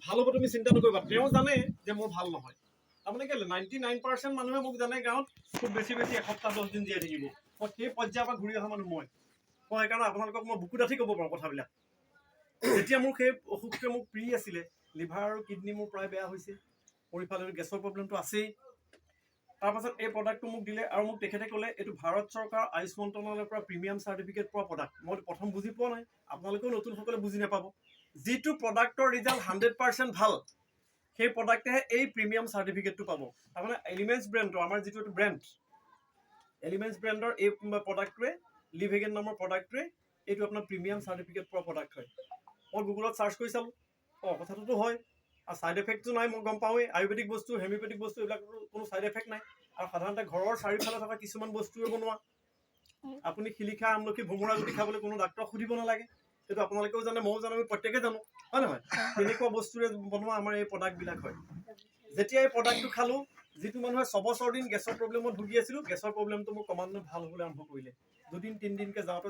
ভাল হ'ব তুমি চিন্তা নকৰিবা তেওঁ জানে যে মোৰ ভাল নহয় তাৰমানে কেলে 99% মানুহে মোক জানে গাঁৱত খুব বেছি এসপ্তাহ 10 দিন জীয়াই থাকিব মই সেই পৰ্যায়ৰ পৰা ঘূৰি অহা মানুহ মই সেইকাৰণে আপোনালোকক মই বুকু ডাঠি ক'ব পাৰোঁ কথাবিলাক যেতিয়া মোৰ সেই অসুখটোৱে মোক প্ৰি আছিলে লিভাৰ আৰু কিডনি মোৰ প্ৰায় বেয়া হৈছে পৰিফালে গেছৰ প্ৰব্লেমটো আছেই তাৰপাছত এই প্ৰডাক্টটো মোক দিলে আৰু মোক তেখেতে ক'লে এইটো ভাৰত চৰকাৰ আয়ুষ মন্ত্ৰালয়ৰ পৰা প্ৰিমিয়াম চাৰ্টিফিকেট পোৱা প্ৰডাক্ট মই প্ৰথম বুজি পোৱা নাই আপোনালোকেও নতুনসকলে বুজি নাপাব যিটো প্ৰডাক্টৰ ৰিজাল্ট 100% ভাল সেই প্ৰডাক্টেহে এই প্ৰিমিয়াম চাৰ্টিফিকেটটো পাব তাৰমানে এলিমেণ্টছ ব্ৰেণ্ডৰ আমাৰ যিটো এইটো ব্ৰেণ্ড এলিমেণ্টছ ব্ৰেণ্ডৰ এই প্ৰডাক্টটোৱে লিভেগেন নামৰ প্ৰডাক্টটোৱে এইটো আপোনাৰ প্ৰিমিয়াম চাৰ্টিফিকেট পোৱা প্ৰডাক্ট হয় মই গুগলত চাৰ্চ কৰি চালোঁ কথাটোতো হয় আৰু ছাইড এফেক্টটো নাই মই গম পাওঁৱেই আয়ুৰ্বেদিক বস্তু হেমিঅ'পেথিক বস্তু এইবিলাকৰ কোনো ছাইড এফেক্ট নাই আৰু সাধাৰণতে ঘৰৰ চাৰিওফালে থকা কিছুমান বস্তুৱে বনোৱা আপুনি শিলিখা আমলখি ভোমোৰা গুটি খাবলৈ কোনো ডাক্তৰক সুধিব নালাগে সেইটো আপোনালোকেও জানে ময়ো জানো আমি প্ৰত্যেকে জানো হয় নহয় তেনেকুৱা বস্তুৰে বনোৱা আমাৰ এই প্ৰডাক্টবিলাক হয় যেতিয়া এই প্ৰডাক্টটো খালোঁ যিটো মানুহে 6 বছৰ দিন গেছৰ প্ৰব্লেমত ভুগি আছিলোঁ গেছৰ প্ৰব্লেমটো মোৰ ক্ৰমান্বয়ে ভাল হ'বলৈ আৰম্ভ কৰিলে 2 দিন 3 দিনকৈ যাওঁতে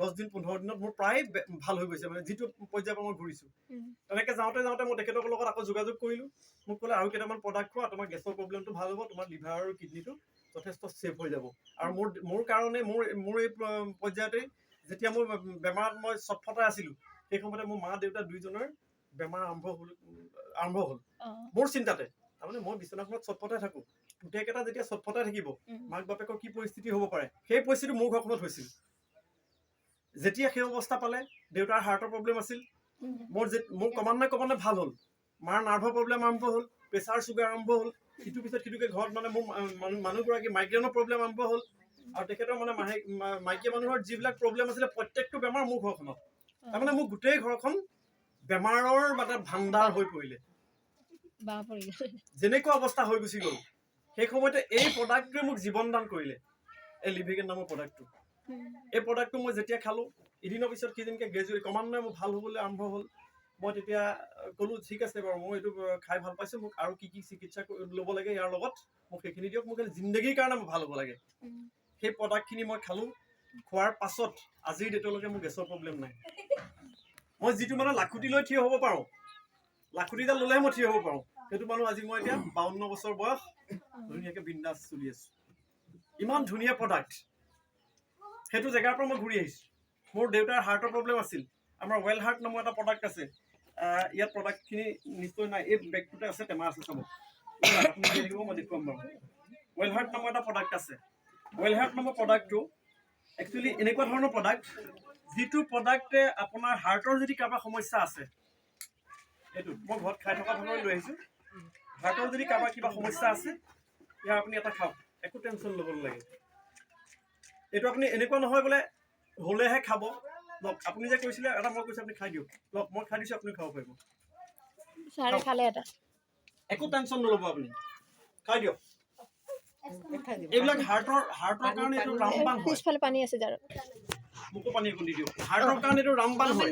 10 দিন 15 দিনত মোৰ প্ৰায় ভাল হৈ গৈছে মানে যিটো পৰ্যায়ৰ পৰা মই ঘূৰিছোঁ তেনেকৈ যাওঁতে মই তেখেতৰ লগত আকৌ যোগাযোগ কৰিলোঁ মোক ক'লে আৰু কেইটামান প্ৰডাক্ট খোৱা তোমাৰ গেছৰ প্ৰব্লেমটো ভাল হ'ব তোমাৰ লিভাৰ আৰু কিডনিটো যথেষ্ট ছেফ হৈ যাব আৰু মোৰ কাৰণে মোৰ এই পৰ্যায়তে যেতিয়া মোৰ বেমাৰত মই চটফটাই আছিলোঁ সেই সময়তে মোৰ মা দেউতা দুইজনৰ বেমাৰ আৰম্ভ হ'ল মোৰ চিন্তাতে তাৰমানে মই বিচনাখনত চটফটাই থাকোঁ গোটেইকেইটা যেতিয়া চটফটাই থাকিব মাক বাপেকৰ কি পৰিস্থিতি হ'ব পাৰে সেই পৰিস্থিতি মোৰ ঘৰখনত হৈছিল যেতিয়া সেই অৱস্থা পালে দেউতাৰ হাৰ্টৰ প্ৰব্লেম আছিল মোৰ ক্ৰমান্বয়ে ভাল হ'ল মাৰ নাৰ্ভৰ প্ৰব্লেম আৰম্ভ হ'ল প্ৰেছাৰ চুগাৰ আৰম্ভ হ'ল সিটোৰ পিছত সিটোকে ঘৰত মানে মোৰ মানুহগৰাকী মাইগ্ৰেনৰ প্ৰব্লেম আৰম্ভ হ'ল আৰু তেখেতৰ মানে মাইকী মানুহৰ যিবিলাক প্ৰব্লেম আছিলে প্ৰত্যেকটো বেমাৰ মোৰ ঘৰখনত তাৰমানে মোৰ গোটেই ঘৰখন বেমাৰৰ মানে ভাণ্ডাৰ হৈ পৰিলে যেনেকুৱা অৱস্থা হৈ গুচি গ'ল সেই সময়তে এই প্ৰডাক্টটোৱে মোক জীৱন দান কৰিলে এই লিভেগেন নামৰ প্ৰডাক্টটো এই প্ৰডাক্টটো মই যেতিয়া খালোঁ এদিনৰ পিছত সেইদিনকৈ গ্ৰেজুৱেট ক্ৰমান্বয়ে মোৰ ভাল হ'বলৈ আৰম্ভ হ'ল মই তেতিয়া ক'লোঁ ঠিক আছে বাৰু মই এইটো খাই ভাল পাইছোঁ মোক আৰু কি চিকিৎসা ল'ব লাগে ইয়াৰ লগত মোক সেইখিনি দিয়ক মোক জিন্দগীৰ কাৰণে মই ভাল হ'ব লাগে সেই প্ৰডাক্টখিনি মই খালোঁ খোৱাৰ পাছত আজিৰ ডেটলৈকে মোৰ গেছৰ প্ৰব্লেম নাই মই যিটো মানে লাখুটি লৈ থিয় হ'ব পাৰোঁ লাখুটিডাল ল'লেহে মই থিয় হ'ব পাৰোঁ সেইটো মানুহ আজি মই এতিয়া 52 বছৰ বয়স ধুনীয়াকৈ বিন্দাছ চলি আছোঁ ইমান ধুনীয়া প্ৰডাক্ট সেইটো জেগাৰ পৰা মই ঘূৰি আহিছোঁ মোৰ দেউতাৰ হাৰ্টৰ প্ৰব্লেম আছিল আমাৰ ৱেল হাৰ্ট নামৰ এটা প্ৰডাক্ট আছে ইয়াত প্ৰডাক্টখিনি নিশ্চয় নাই এই বেগটোতে আছে টেমা আছে চাব আপুনি থাকিব মই দেখুৱাম বাৰু ৱেল হাৰ্ট নামৰ এটা প্ৰডাক্ট আছে ৱেল হাৰ্ট নামৰ প্ৰডাক্টটো একচুৱেলি এনেকুৱা ধৰণৰ প্ৰডাক্ট যিটো প্ৰডাক্টে আপোনাৰ হাৰ্টৰ যদি কাৰোবাৰ সমস্যা আছে এইটো মই ঘৰত খাই থকা ধৰণে লৈ আহিছোঁ হাৰ্টৰ যদি কাৰোবাৰ কিবা সমস্যা আছে ইয়াৰ আপুনি এটা খাওক একো টেনশ্যন ল'ব নালাগে এইটো আপুনি এনেকুৱা নহয় বোলে হ'লেহে খাব লওক আপুনি যে কৈছিলে এটা মই কৈছোঁ আপুনি খাই দিয়ক লওক মই খাই দিছোঁ আপুনি খাব পাৰিব একো টেনশ্যন নল'ব আপুনি খাই দিয়ক এইবিলাক হাৰ্টৰ কাৰণে এইটো ৰামবান হয় পানী আছে যাৰ মোকো পানী অকণ দি দিয়ক হাৰ্টৰ কাৰণে এইটো ৰামবান হয়